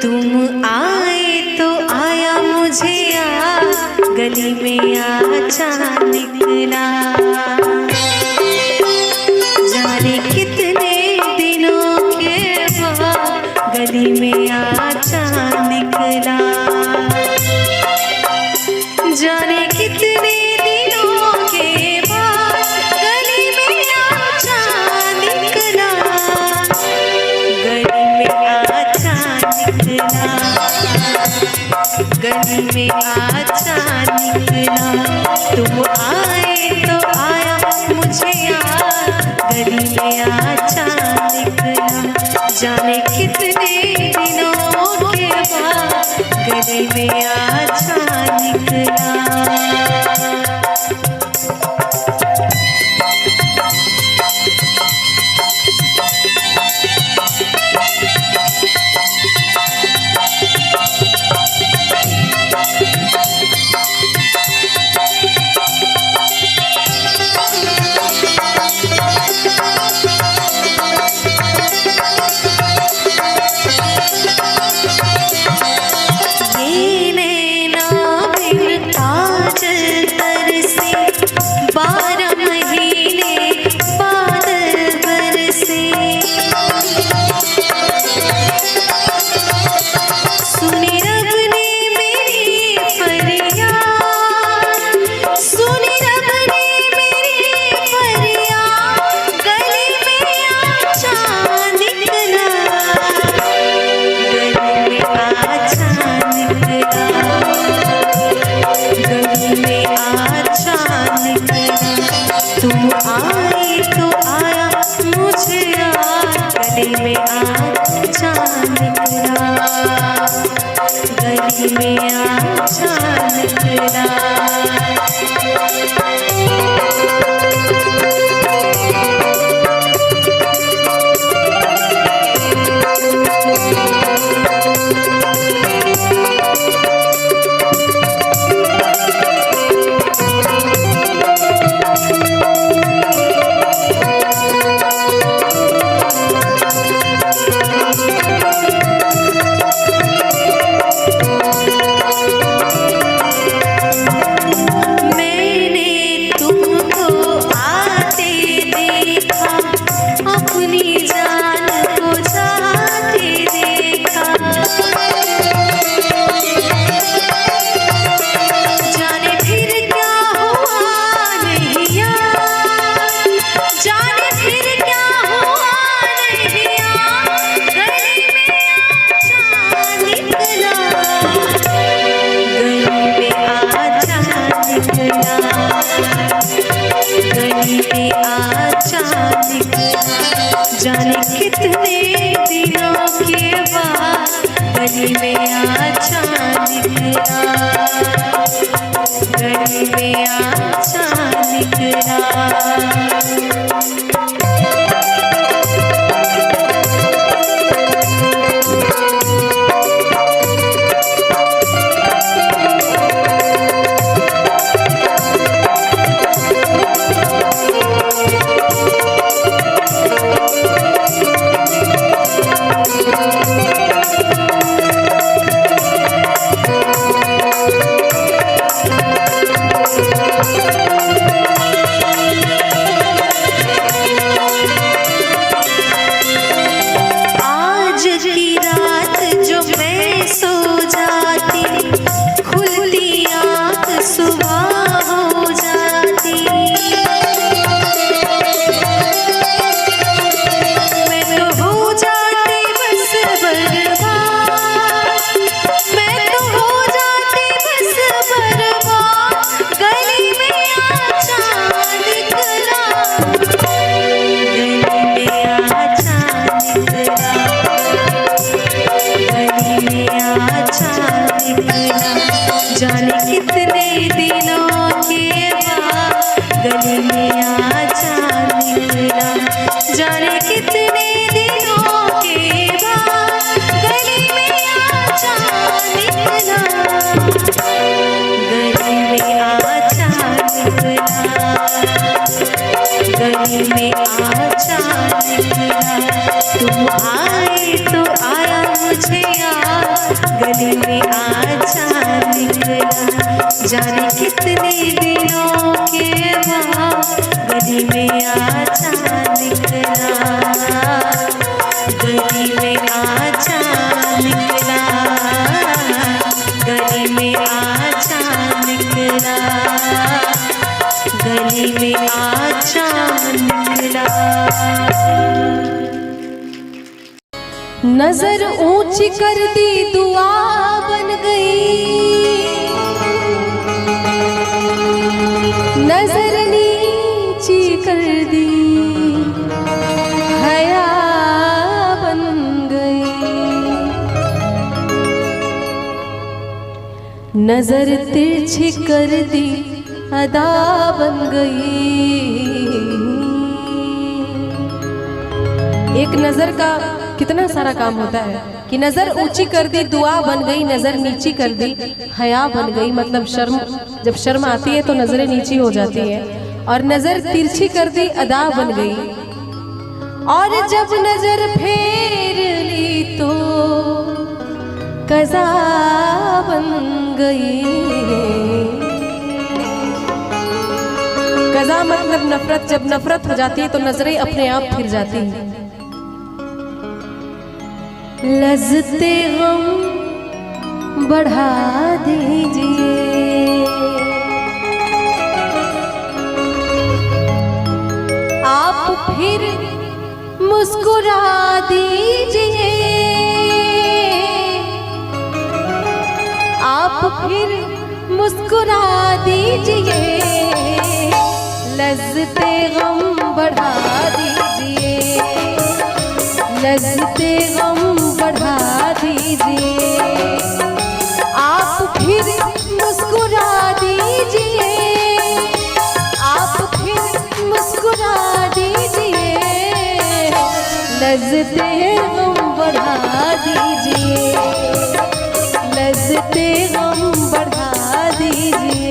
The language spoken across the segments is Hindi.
तुम आए तो आया मुझे गली में आचा निकला। जाने कितने दिनों के बाद गली में आचा निकला। जाने कितने दिनों के बाद गली में आचा निकला। गली में आचा निकला। गली में आचा निकला। तुम आए तो आया मुझे गली में आचा निकला। जाने कितने दिनों के बाद गली में आचा निकला। तुम आए तो आया मुझे गली में आचा निकला। गली में आचा निकला। जाने कितने दिनों के बाद गली में आचा निकला। गली में आचा निकला। जाने कितने दिनों के बाद गली में आचा निकला। जाने कितने दिनों के बाद गली में आचा निकला। गली में आचा निकला। गली में आचा निकला। तुम आए तो आया मुझे गली में आजा निकला। जाने कितने दिनों के बाद गली में आजा निकला। गली में आजा निकला। गली में आजा निकला। गली में आजा निकला। नजर ऊंची कर दी दुआ बन गई, नजर नीची कर दी हया बन गई। नजर तिरछी कर दी अदा बन गई। एक नजर का कितना सारा काम होता है कि नजर ऊंची कर दी दुआ बन गई, नजर नीची कर दी हया बन गई। मतलब शर्म, जब शर्म आती है तो नजरें नीची हो जाती है, और नजर तिरछी कर दी अदा बन गई। और जब नजर फेर ली तो कज़ा बन गई। कज़ा मतलब नफरत, जब नफरत हो जाती है तो नजरें अपने आप फिर जाती हैं। लज़्ज़ते गम बढ़ा दीजिए, आप फिर मुस्कुरा दीजिए, आप फिर मुस्कुरा दीजिए। लज़्ज़ते गम बढ़ा दीजिए, लज़्ज़ते गम बढ़ा दीजिए, आप फिर मुस्कुरा दीजिए, आप फिर मुस्कुरा दीजिए। लज़्ज़ते गम बढ़ा दीजिए, लज़्ज़ते गम बढ़ा दीजिए।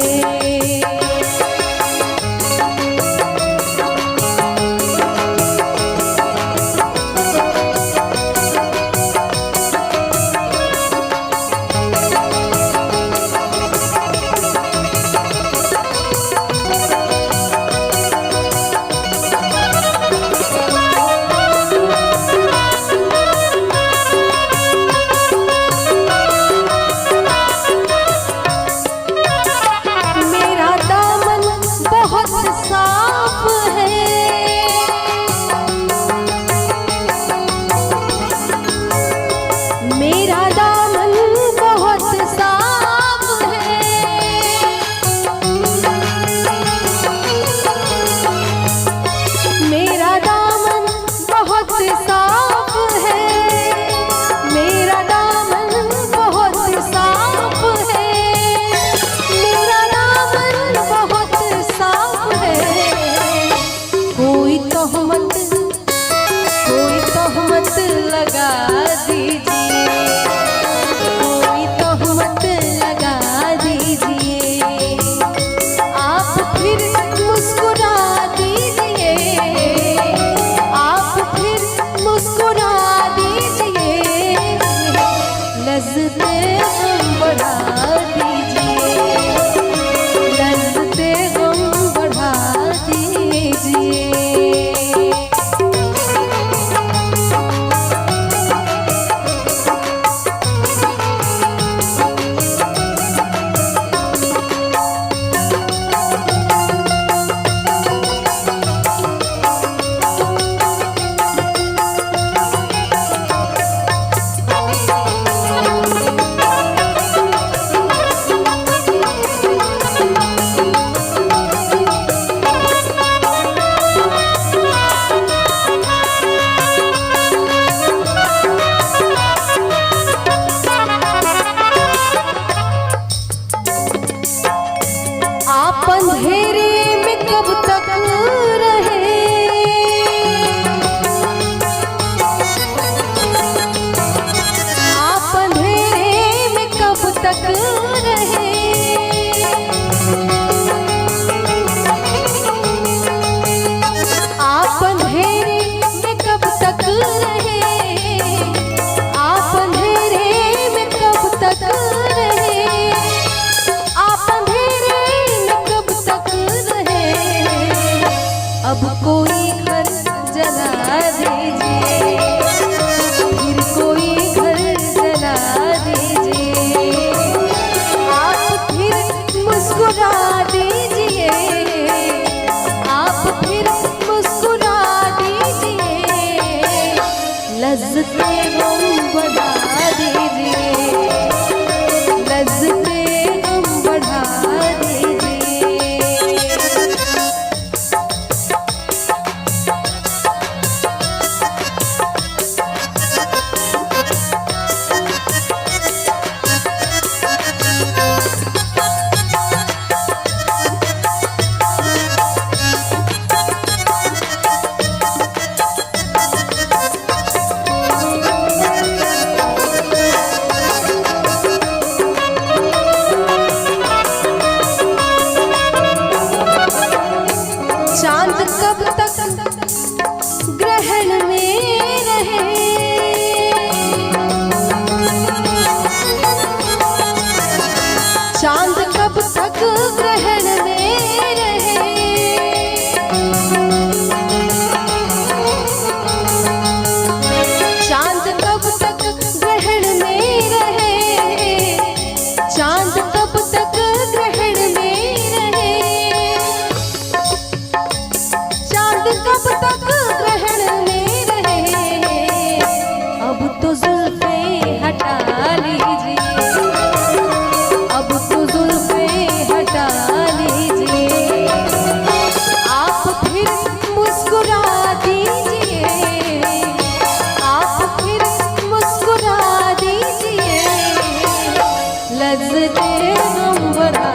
लज्जते गम बढ़ा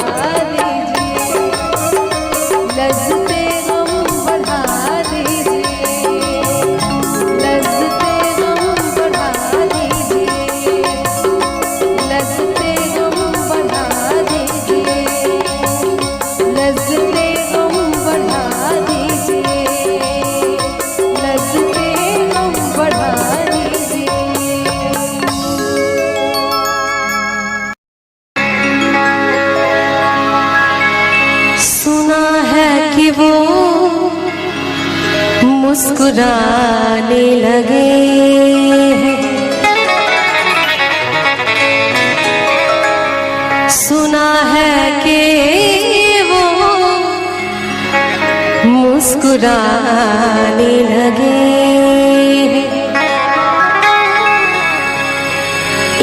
दीजिए, लज्जते गम बढ़ा दीजिए, लज्जते गम बढ़ा दीजिए, लज्जते गम बढ़ा दीजिए, लज्जते गम बढ़ा दीजिए, लज्जते गम बढ़ा दीजिए। सुना है कि वो मुस्कुराने लगे हैं, सुना है कि वो मुस्कुराने लगे हैं।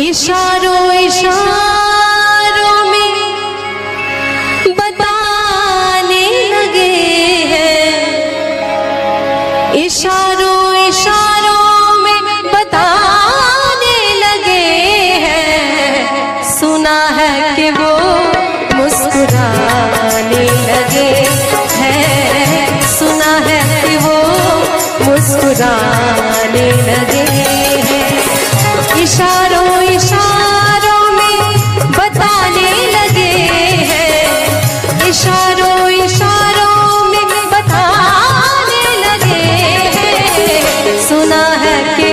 इशारों इशारों में बताने लगे हैं, इशारों इशारों में बताने लगे हैं। सुना है कि वो मुस्कुराने लगे हैं, सुना है कि वो मुस्कुराने लगे हैं। इशारों इशारों में बताने लगे हैं, इशारों इशारों में बताने लगे हैं। सुना है कि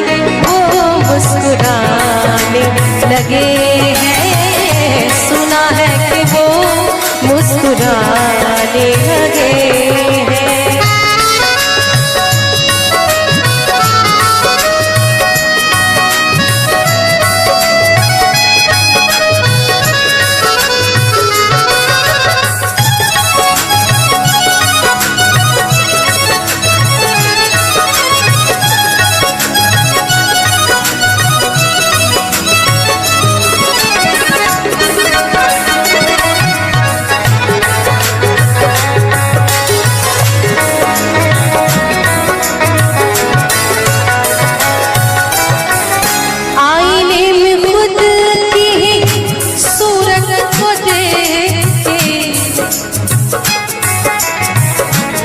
वो मुस्कुराने लगे हैं, सुना है कि वो मुस्कुराने लगे हैं। आईने में खुद की ही सूरत को देख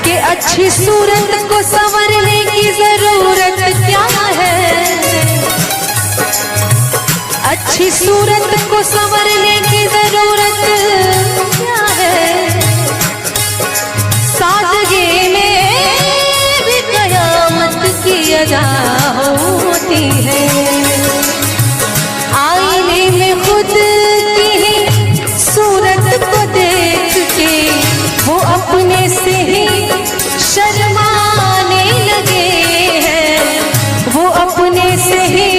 के अच्छी सूरत को संवरने की जरूरत क्या है, अच्छी सूरत को संवरने की जरूरत क्या है। सादगी में भी कयामत की अदा होती है। आईने में खुद की ही सूरत को देख के वो अपने से ही शर्माने लगे हैं, वो अपने से ही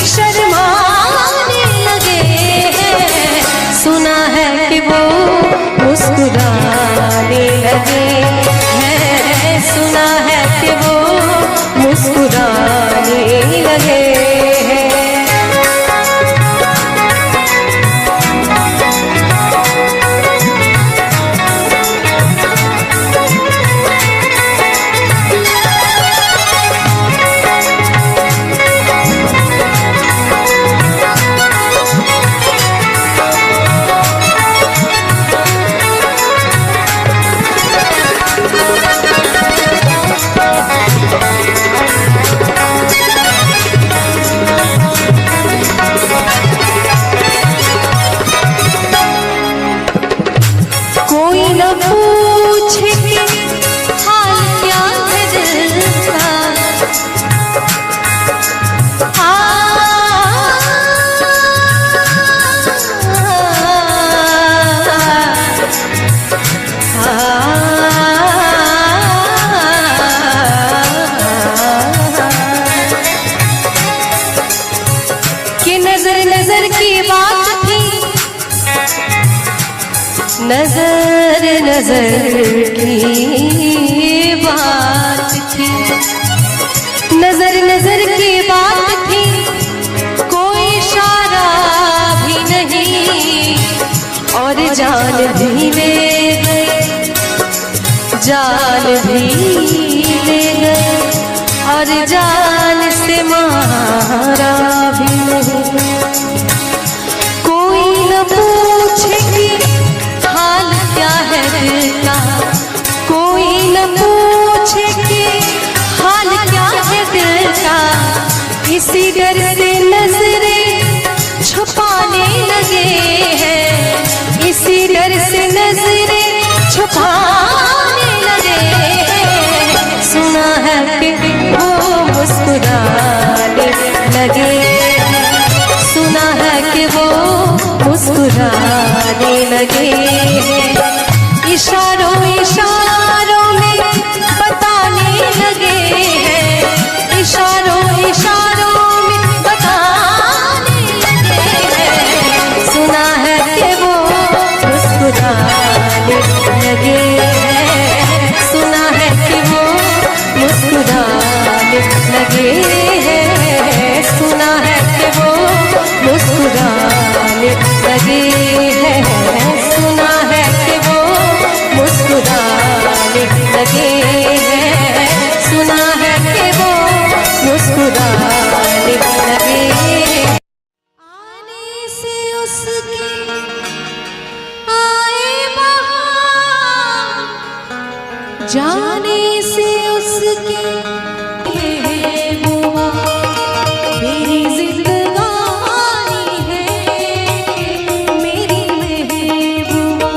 शर्माने लगे हैं। सुना है कि वो मुस्कुराने लगे हैं, सुना है कि वो मुस्कुराने लगे हैं। कोई न पूछे कि हाल क्या है दिल का, कि नजर नजर की बात थी, नजर नजर की बात थी, नजर नजर की बात थी। कोई इशारा भी नहीं और जान भी ले गए, जान भी ले गए और जान से मारा भी नहीं। कोई न का, कोई न पूछे कि हाल क्या है दिल का। इसी डर से नजरें छुपाने लगे हैं, इसी डर से नजरें छुपाने लगे हैं। सुना है कि वो मुस्कुराने लगे, सुना है कि वो मुस्कुराने लगे हैं। इशारों इशारों में बताने लगे हैं, इशारों इशारों में बताने लगे हैं। सुना है कि वो मुस्कुराने लगे हैं, सुना है कि वो मुस्कुराने लगे हैं, सुना है कि वो मुस्कुराने लगे हैं, सुना है कि वो मुस्कुराने लगे हैं, सुना है कि वो मुस्कुराने लगे हैं। आने से उसके आए बहार, जाने से उसके ये हुआ। मेरी जिंदगानी है मेरी महबूबा।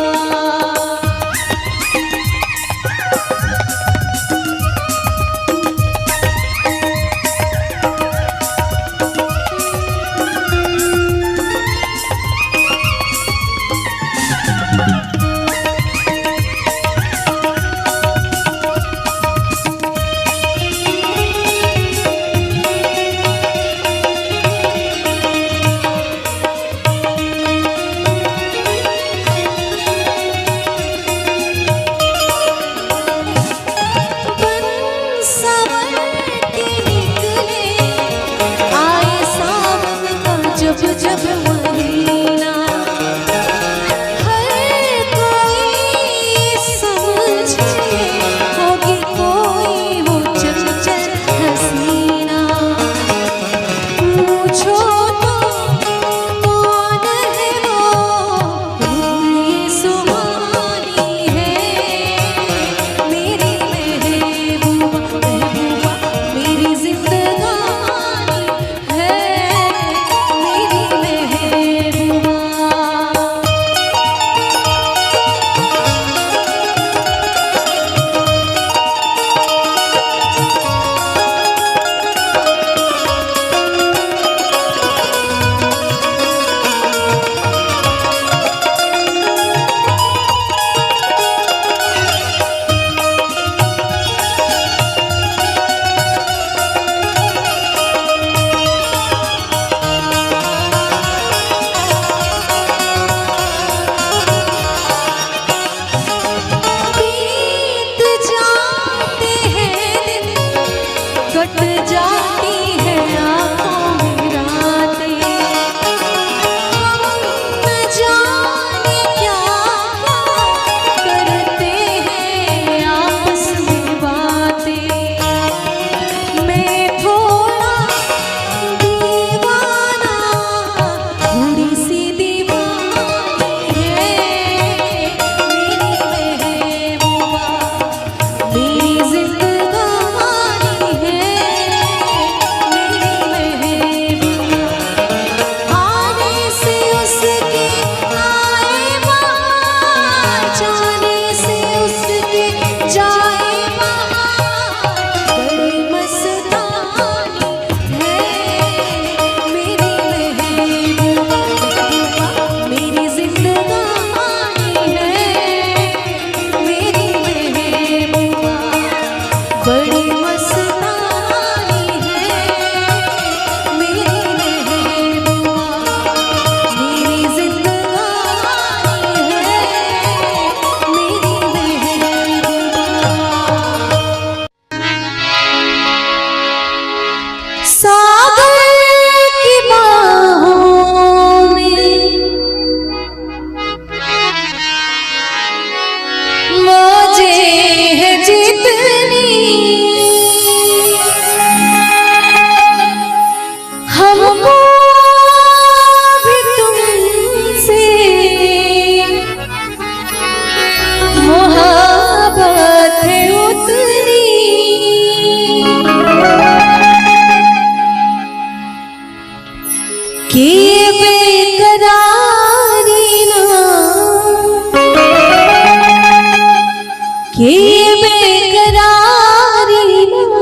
कि बेकरारी ना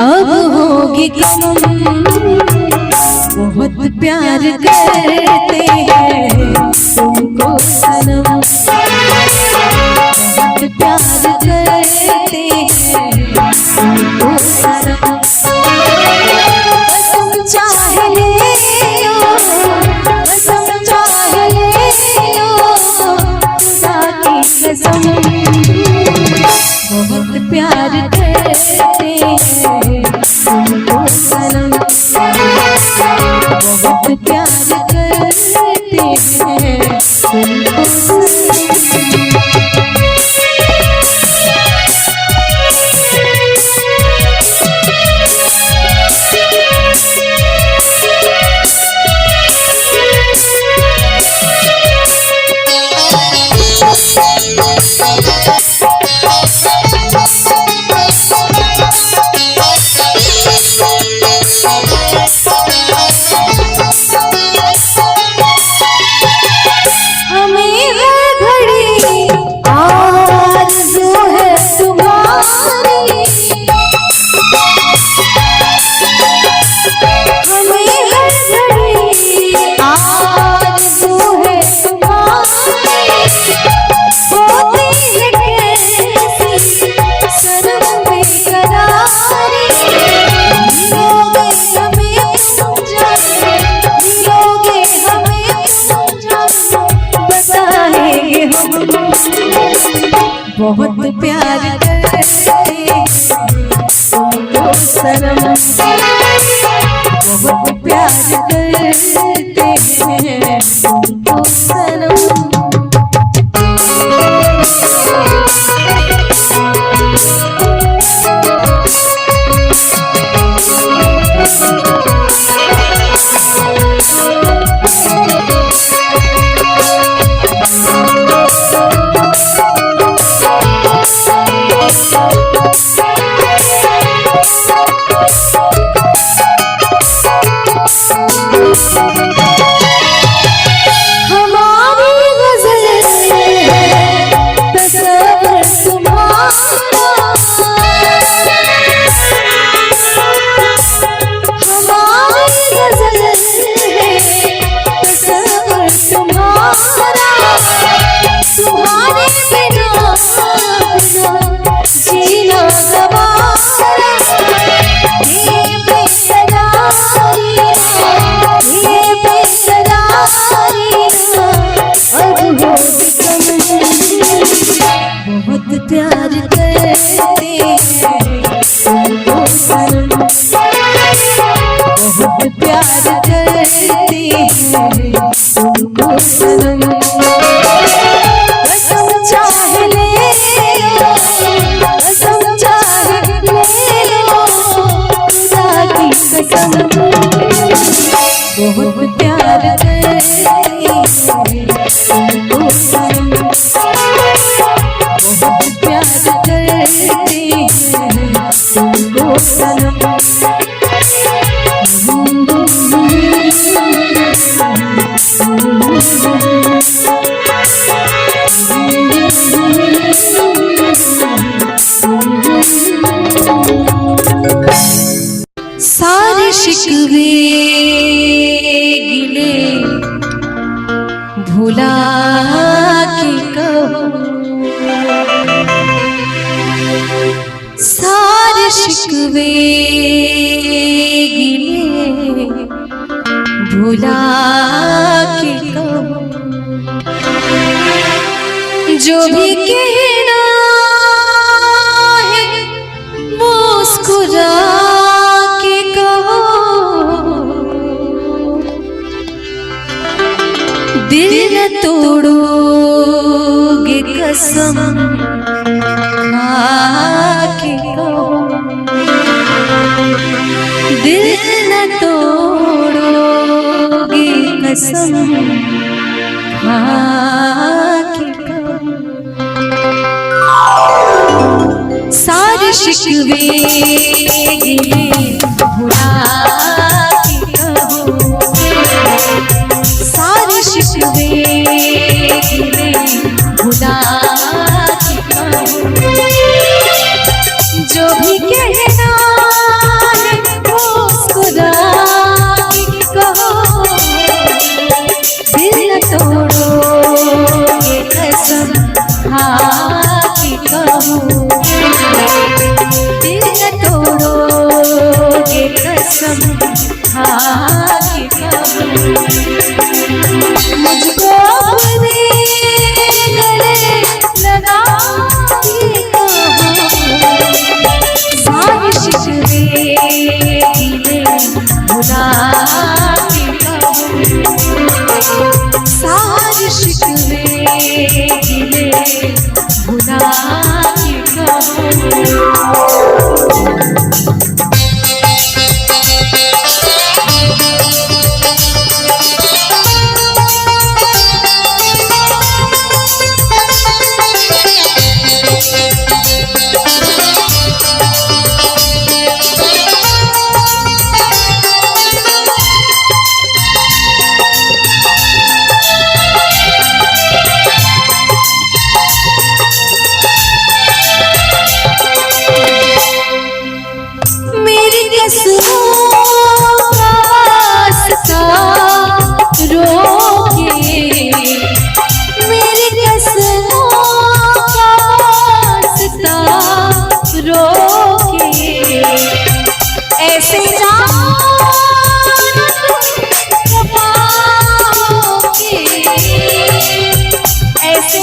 अब होगी कम। बहुत प्यार करते हैं तुमको सनम, बहुत प्यार करते हैं तुमको सनम। कसम चाहे ले लो, कसम चाहे ले लो, खुदा की कसम। बहुत प्यार करते हैं तुमको सनम, बहुत प्यार करते हैं तुमको सनम। बहुत प्यार करते हैं तुमको सनम, बहुत प्यार करते हैं तुमको सनम। बहुत प्यार करते हैं तुमको सनम, बहुत प्यार करते हैं तुमको सनम। कसम चाहे ले लो, कसम चाहे ले लो, खुदा की कसम। बहुत प्यार करते हैं तुमको सनम, बहुत प्यार करते हैं तुमको सनम। सारे शिकवे गिले भुला के कहो, सारे शिकवे गिले भुला के कहो, जो भी कहना है मुस्कुरा के कहो। दिल न तोड़ोगे कसम खा के कहो, दिल न तोड़ोगे कसम खा के कहो। सारे शिकवे गिले भुला के कहो, सारे शिकवे गिले भुला मुझको अपने गले लगा के कहो, सारे शिकवे गिले भुला के कहो, सारे शिकवे गिले भुला के कहो। ऐसे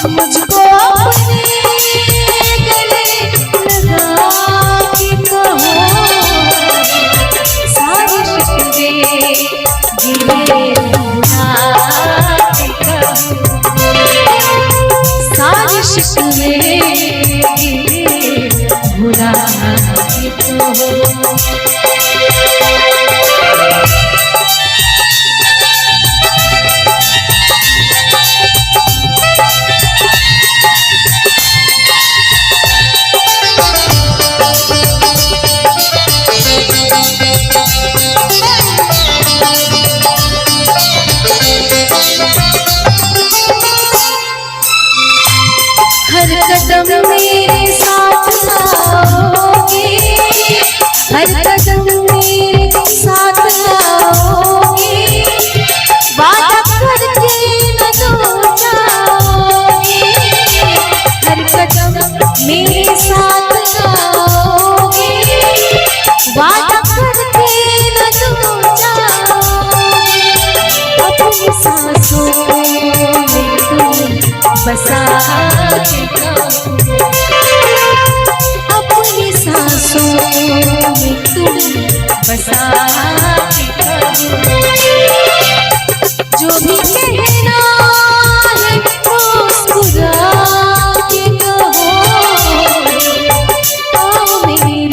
मुझको अपने गले लगा के कहो, सारे शिकवे गिले भुला के कहो, सारे शिकवे गिले भुला के कहो। हर कदम मेरे साथ आओगे, हर कदम मेरे साथ आओगे, वादा करके न दूर जाओगे, हर कदम मेरे साथ आओगे, वादा करके न दूर जाओगे, अपनी सांसों में तुम बसा के कहो, अपनी सांसों में तुम बसा के कहो, जो भी कहना है मुस्कुरा के कहो, आओ मेरे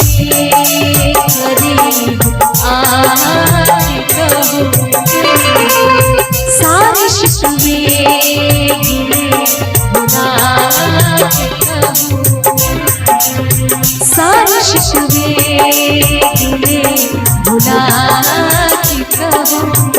करीब आके कहो, सारे शिकवे सारे शिकवे गिले भुला के कहो।